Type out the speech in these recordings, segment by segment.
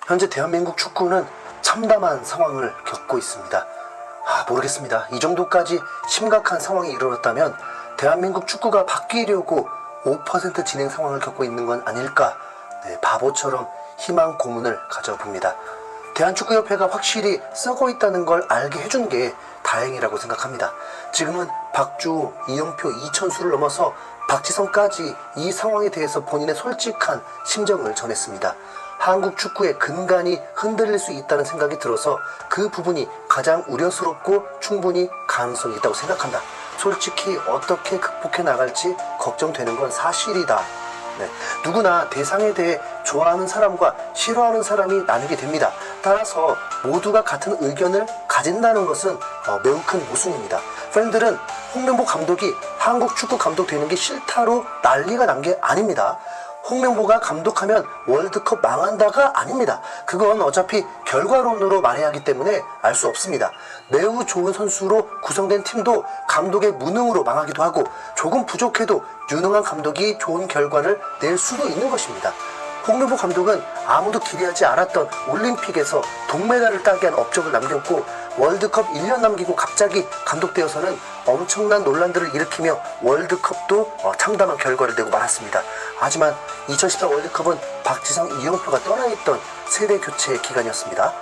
현재 대한민국 축구는 참담한 상황을 겪고 있습니다. 모르겠습니다. 이 정도까지 심각한 상황이 일어났다면 대한민국 축구가 바뀌려고 5% 진행 상황을 겪고 있는 건 아닐까, 바보처럼 희망 고문을 가져봅니다. 대한축구협회가 확실히 썩어 있다는 걸 알게 해준 게 다행이라고 생각합니다. 지금은 박주호, 이영표, 이천수를 넘어서 박지성까지 이 상황에 대해서 본인의 솔직한 심정을 전했습니다. 한국 축구의 근간이 흔들릴 수 있다는 생각이 들어서 그 부분이 가장 우려스럽고 충분히 가능성이 있다고 생각한다. 솔직히 어떻게 극복해 나갈지 걱정되는 건 사실이다. 누구나 대상에 대해 좋아하는 사람과 싫어하는 사람이 나뉘게 됩니다. 따라서 모두가 같은 의견을 가진다는 것은 매우 큰 모순입니다. 팬들은 홍명보 감독이 한국 축구 감독 되는 게 싫다로 난리가 난 게 아닙니다. 홍명보가 감독하면 월드컵 망한다가 아닙니다. 그건 어차피 결과론으로 말해야 하기 때문에 알 수 없습니다. 매우 좋은 선수로 구성된 팀도 감독의 무능으로 망하기도 하고, 조금 부족해도 유능한 감독이 좋은 결과를 낼 수도 있는 것입니다. 홍명보 감독은 아무도 기대하지 않았던 올림픽에서 동메달을 따게 한 업적을 남겼고, 월드컵 1년 남기고 갑자기 감독되어서는 엄청난 논란들을 일으키며 월드컵도 참담한 결과를 내고 말았습니다. 하지만 2014 월드컵은 박지성, 이영표가 떠나있던 세대 교체의 기간이었습니다.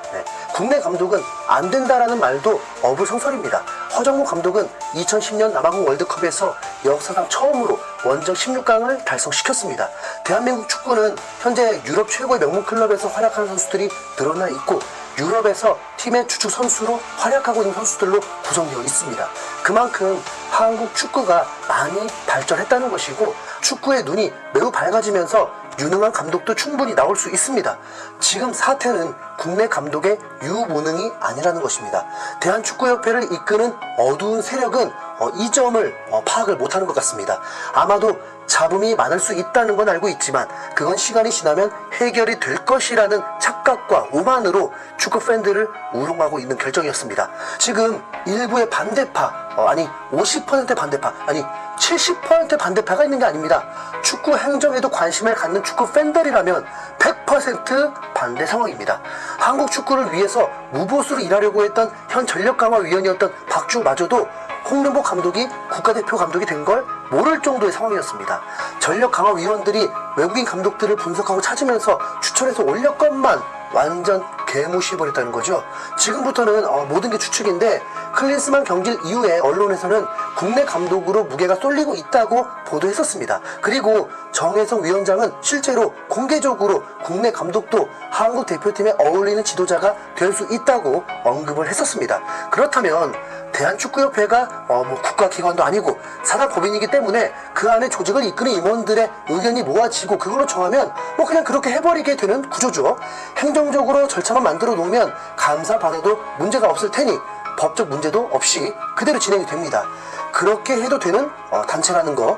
국내 감독은 안 된다라는 말도 어불성설입니다. 허정무 감독은 2010년 남아공 월드컵에서 역사상 처음으로 원정 16강을 달성시켰습니다. 대한민국 축구는 현재 유럽 최고의 명문 클럽에서 활약하는 선수들이 늘어나 있고, 유럽에서 팀의 주축 선수로 활약하고 있는 선수들로 구성되어 있습니다. 그만큼 한국 축구가 많이 발전했다는 것이고, 축구의 눈이 매우 밝아지면서 유능한 감독도 충분히 나올 수 있습니다. 지금 사태는 국내 감독의 유무능이 아니라는 것입니다. 대한축구협회를 이끄는 어두운 세력은 이 점을 파악을 못하는 것 같습니다. 아마도 잡음이 많을 수 있다는 건 알고 있지만 그건 시간이 지나면 해결이 될 것이라는 착각과 오만으로 축구 팬들을 우롱하고 있는 결정이었습니다. 지금 일부의 반대파, 50% 반대파, 70% 반대파가 있는 게 아닙니다. 축구 행정에도 관심을 갖는 축구 팬들이라면 100% 반대 상황입니다. 한국 축구를 위해서 무보수로 일하려고 했던 현 전력강화위원이었던 박주호마저도 홍명보 감독이 국가대표 감독이 된 걸 모를 정도의 상황이었습니다. 전력강화위원들이 외국인 감독들을 분석하고 찾으면서 추천해서 올렸건만 완전 개무시해버렸다는 거죠. 지금부터는 모든 게 추측인데, 클린스만 경질 이후에 언론에서는 국내 감독으로 무게가 쏠리고 있다고 보도했었습니다. 그리고 정혜성 위원장은 실제로 공개적으로 국내 감독도 한국 대표팀에 어울리는 지도자가 될 수 있다고 언급을 했었습니다. 그렇다면 대한축구협회가 국가기관도 아니고 산하법인이기 때문에 그 안에 조직을 이끄는 임원들의 의견이 모아지고 그걸로 정하면 그냥 그렇게 해버리게 되는 구조죠. 행정적으로 절차만 만들어 놓으면 감사받아도 문제가 없을 테니 법적 문제도 없이 그대로 진행이 됩니다. 그렇게 해도 되는 단체라는 거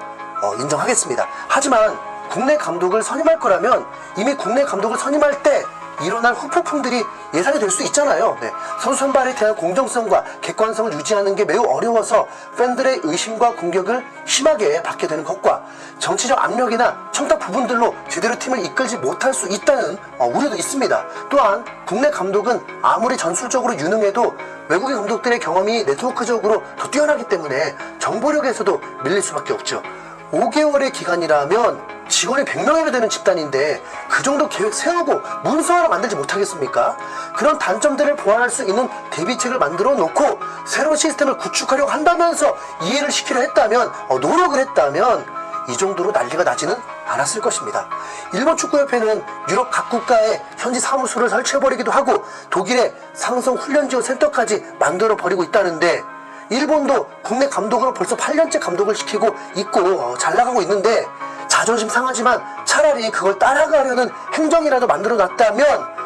인정하겠습니다. 하지만 국내 감독을 선임할 거라면 이미 국내 감독을 선임할 때 일어날 후폭풍들이 예상이 될 수 있잖아요. 선수 선발에 대한 공정성과 객관성을 유지하는 게 매우 어려워서 팬들의 의심과 공격을 심하게 받게 되는 것과 정치적 압력이나 청탁 부분들로 제대로 팀을 이끌지 못할 수 있다는 우려도 있습니다. 또한 국내 감독은 아무리 전술적으로 유능해도 외국인 감독들의 경험이 네트워크적으로 더 뛰어나기 때문에 정보력에서도 밀릴 수밖에 없죠. 5개월의 기간이라면 직원이 100명이나 되는 집단인데 그 정도 계획 세우고 문서 하나 만들지 못하겠습니까? 그런 단점들을 보완할 수 있는 대비책을 만들어 놓고 새로운 시스템을 구축하려고 한다면서 이해를 시키려 했다면, 노력을 했다면 이 정도로 난리가 나지는 않았을 것입니다. 일본 축구협회는 유럽 각 국가에 현지 사무소를 설치해버리기도 하고 독일에 상성 훈련지원 센터까지 만들어버리고 있다는데, 일본도 국내 감독으로 벌써 8년째 감독을 시키고 있고 잘 나가고 있는데, 자존심 상하지만 차라리 그걸 따라가려는 행정이라도 만들어 놨다면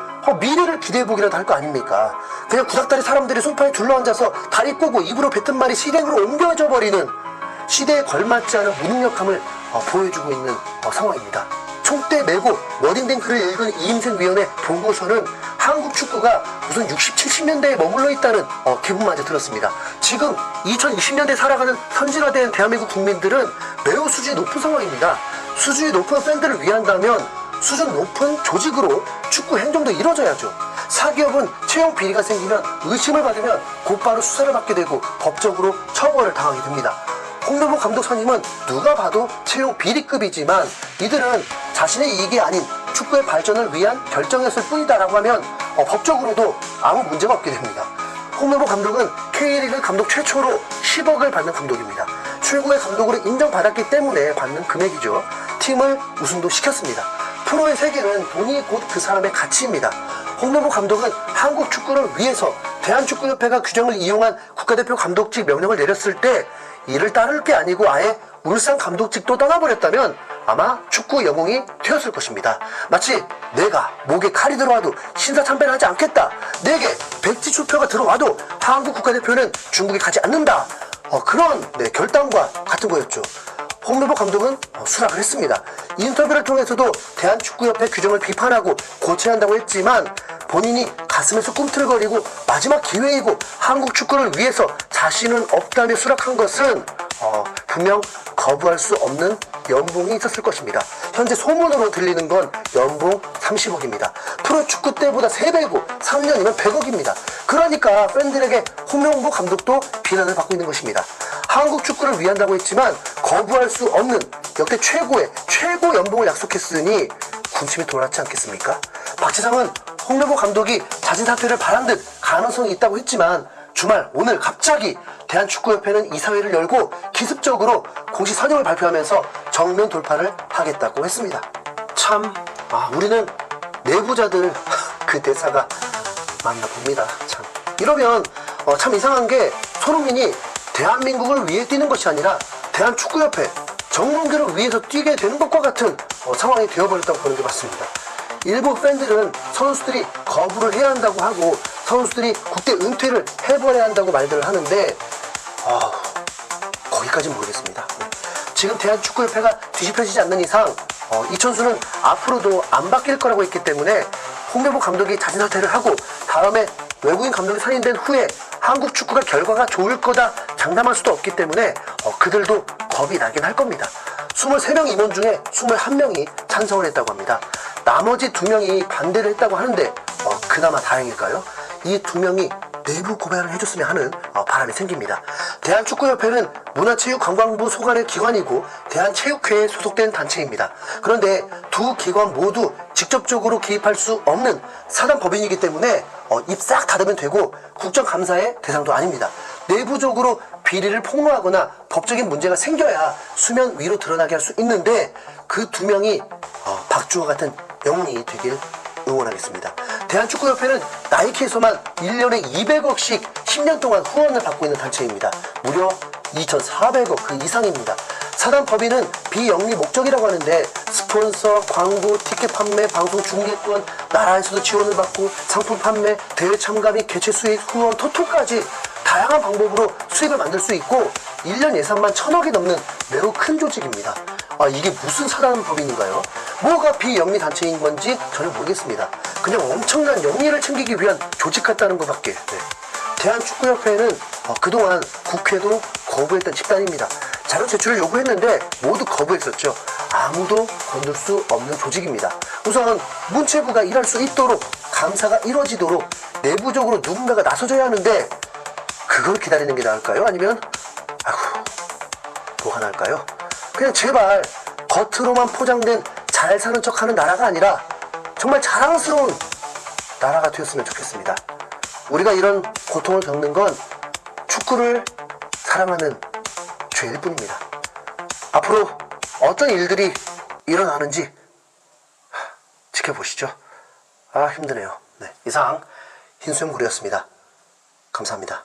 미래를 기대해보기라도 할 거 아닙니까? 그냥 구닥다리 사람들이 소파에 둘러앉아서 다리 꼬고 입으로 뱉은 말이 실행으로 옮겨져 버리는, 시대에 걸맞지 않은 무능력함을 보여주고 있는 상황입니다. 총대 메고 워딩된 글을 읽은 이임생 위원의 보고서는 한국 축구가 무슨 60, 70년대에 머물러 있다는 기분마저 들었습니다. 지금 2020년대에 살아가는 선진화된 대한민국 국민들은 매우 수준이 높은 상황입니다. 수준이 높은 팬들을 위한다면 수준 높은 조직으로 축구 행정도 이루어져야죠. 사기업은 채용 비리가 생기면 의심을 받으면 곧바로 수사를 받게 되고 법적으로 처벌을 당하게 됩니다. 홍명보 감독 선임은 누가 봐도 채용 비리급이지만 이들은 자신의 이익이 아닌 축구의 발전을 위한 결정이었을 뿐이다라고 하면 법적으로도 아무 문제가 없게 됩니다. 홍명보 감독은 K리그 감독 최초로 10억을 받는 감독입니다. 최고의 감독으로 인정받았기 때문에 받는 금액이죠. 팀을 우승도 시켰습니다. 프로의 세계는 돈이 곧 그 사람의 가치입니다. 홍명보 감독은 한국 축구를 위해서 대한축구협회가 규정을 이용한 국가대표 감독직 명령을 내렸을 때 이를 따를 게 아니고 아예 울산 감독직도 떠나버렸다면 아마 축구 영웅이 되었을 것입니다. 마치 내가 목에 칼이 들어와도 신사참배를 하지 않겠다. 내게 백지수표가 들어와도 한국 국가대표는 중국에 가지 않는다. 그런 결단과 같은 거였죠. 홍명보 감독은 수락을 했습니다. 인터뷰를 통해서도 대한축구협회 규정을 비판하고 고쳐야 한다고 했지만 본인이 가슴에서 꿈틀거리고 마지막 기회이고 한국 축구를 위해서 자신은 없다며 수락한 것은 분명 거부할 수 없는 연봉이 있었을 것입니다. 현재 소문으로 들리는 건 연봉 30억입니다. 프로축구 때보다 3배고 3년이면 100억입니다. 그러니까 팬들에게 홍명보 감독도 비난을 받고 있는 것입니다. 한국 축구를 위한다고 했지만 거부할 수 없는 역대 최고 연봉을 약속했으니 군침이 돌았지 않겠습니까? 박지성은 홍명보 감독이 자진 사퇴를 바란 듯 가능성이 있다고 했지만 주말 오늘 갑자기 대한축구협회는 이사회를 열고 기습적으로 공식 선임을 발표하면서 정면 돌파를 하겠다고 했습니다. 참 우리는 내부자들 그 대사가 맞나 봅니다. 참 이러면 참 이상한 게 손흥민이 대한민국을 위해 뛰는 것이 아니라 대한축구협회 정몽규를 위해서 뛰게 되는 것과 같은 상황이 되어버렸다고 보는 게 맞습니다. 일부 팬들은 선수들이 거부를 해야 한다고 하고 선수들이 국대 은퇴를 해버려야 한다고 말들을 하는데 거기까지는 모르겠습니다. 지금 대한축구협회가 뒤집혀지지 않는 이상 이천수는 앞으로도 안 바뀔 거라고 했기 때문에 홍명보 감독이 자진 사퇴를 하고 다음에 외국인 감독이 선임된 후에 한국 축구가 결과가 좋을 거다 장담할 수도 없기 때문에 그들도 겁이 나긴 할 겁니다. 23명 임원 중에 21명이 찬성을 했다고 합니다. 나머지 2명이 반대를 했다고 하는데 그나마 다행일까요? 이 2명이 내부 고발을 해줬으면 하는 바람이 생깁니다. 대한축구협회는 문화체육관광부 소관의 기관이고 대한체육회에 소속된 단체입니다. 그런데 두 기관 모두 직접적으로 개입할 수 없는 사단법인이기 때문에 입 싹 닫으면 되고 국정감사의 대상도 아닙니다. 내부적으로 비리를 폭로하거나 법적인 문제가 생겨야 수면 위로 드러나게 할 수 있는데 그 2명이 박주호 같은 영웅이 되길 응원하겠습니다. 대한축구협회는 나이키에서만 1년에 200억씩 10년 동안 후원을 받고 있는 단체입니다. 무려 2,400억 그 이상입니다. 사단법인은 비영리 목적이라고 하는데 스폰서, 광고, 티켓 판매, 방송 중계권, 나라에서도 지원을 받고 상품 판매, 대회 참가 및 개최 수익, 후원, 토토까지 다양한 방법으로 수익을 만들 수 있고 1년 예산만 1,000억이 넘는 매우 큰 조직입니다. 이게 무슨 사단법인인가요? 뭐가 비영리 단체인 건지 전혀 모르겠습니다. 그냥 엄청난 영리를 챙기기 위한 조직 같다는 것밖에. 대한축구협회는 그동안 국회도 거부했던 집단입니다. 자료 제출을 요구했는데 모두 거부했었죠. 아무도 건들 수 없는 조직입니다. 우선 문체부가 일할 수 있도록 감사가 이루어지도록 내부적으로 누군가가 나서줘야 하는데 그걸 기다리는 게 나을까요? 아니면 뭐가 나을까요? 그냥 제발 겉으로만 포장된 잘 사는 척하는 나라가 아니라 정말 자랑스러운 나라가 되었으면 좋겠습니다. 우리가 이런 고통을 겪는 건 축구를 사랑하는 죄일 뿐입니다. 앞으로 어떤 일들이 일어나는지 지켜보시죠. 힘드네요. 이상 흰수염구리였습니다. 감사합니다.